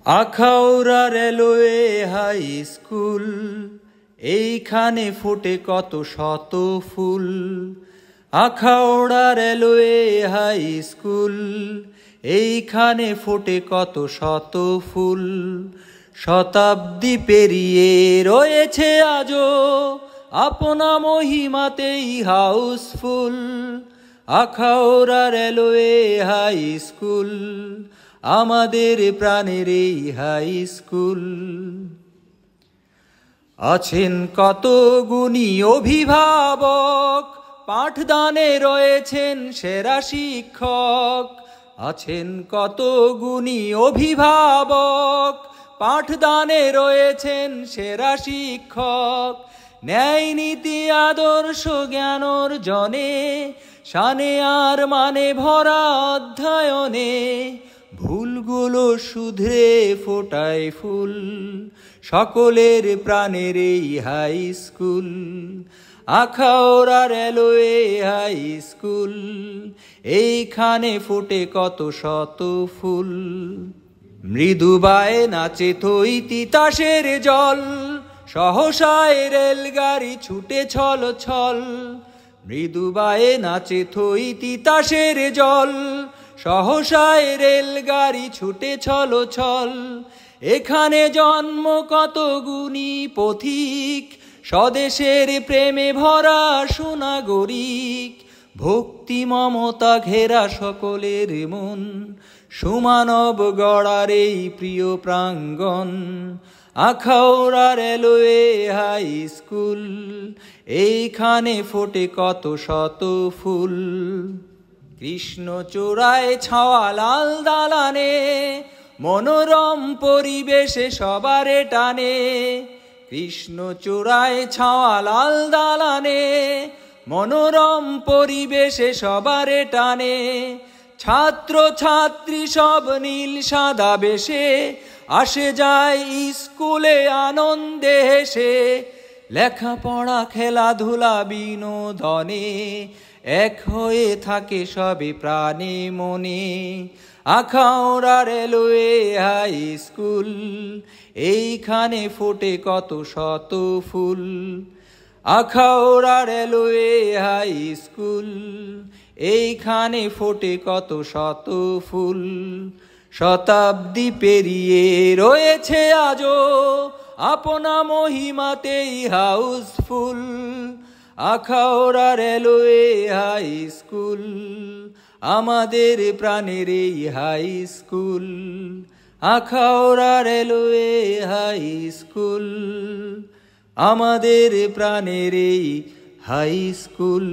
Akhaura railway high school, এইখানে ফোটে কত শত ফুল। আখাউড়া রেলওয়ে হাই স্কুল, এইখানে ফোটে কত শত ফুল। শতাব্দী পেরিয়ে রয়েছে আজও আপনা মহিমাতেই house full. Akhaura railway high school, আমাদের প্রাণের এই হাই স্কুল। আছেন কত গুণী অভিভাবক, পাঠদানে রয়েছেন সেরা শিক্ষক। আছেন কত গুণী অভিভাবক, পাঠদানে রয়েছেন সেরা শিক্ষক। ন্যায় নীতি আদর্শ জ্ঞান অর্জনে, শানে আর মানে ভরা অধ্যয়নে, ভুলগুলো শুধরে ফোটায় ফুল। সকলের প্রাণের এই high school, Akhaura railway high school, এইখানে ফোটে কত শত ফুল। মৃদুবায়ে নাচে থই তিতাসের জল, সহসায় রেলগাড়ি ছুটে ছল ছল। মৃদুবায়ে নাচে থই তিতাসের জল, সহসায় রেলগাড়ি ছুটে ছল ছল। এখানে জন্ম কত গুণী পথিক, স্বদেশের প্রেমে ভরা সুনাগরিক। ভক্তি মমতা ঘেরা সকলের মন, সুমানব গড়ার এই প্রিয় প্রাঙ্গণ। আখাউড়া রেলওয়ে হাই স্কুল, এইখানে ফোটে কত শত ফুল। কৃষ্ণচূড়ায় ছাওয়া লাল দালানে, মনোরম পরিবেশে সবারে টানে। কৃষ্ণচূড়ায় ছাওয়া লাল দালানে, মনোরম পরিবেশে সবারে টানে। ছাত্র ছাত্রী সব নীল সাদা বেশে, আসে যায় স্কুলে আনন্দে হেসে। লেখাপড়া খেলাধুলা বিনোদনে, এক হয়ে থাকে সবে প্রাণে মনে। আখাউড়া রেলওয়ে হাই স্কুল, এইখানে ফোটে কত শত ফুল। আখাউড়া রেলওয়ে হাই স্কুল, এইখানে ফোটে কত শত ফুল। শতাব্দী পেরিয়ে রয়েছে আজও আপনা মহিমাতেই house full. Akhaura railway high school, আমাদের প্রাণের এই high school. Akhaura railway high school, আমাদের প্রাণের এই হাই স্কুল।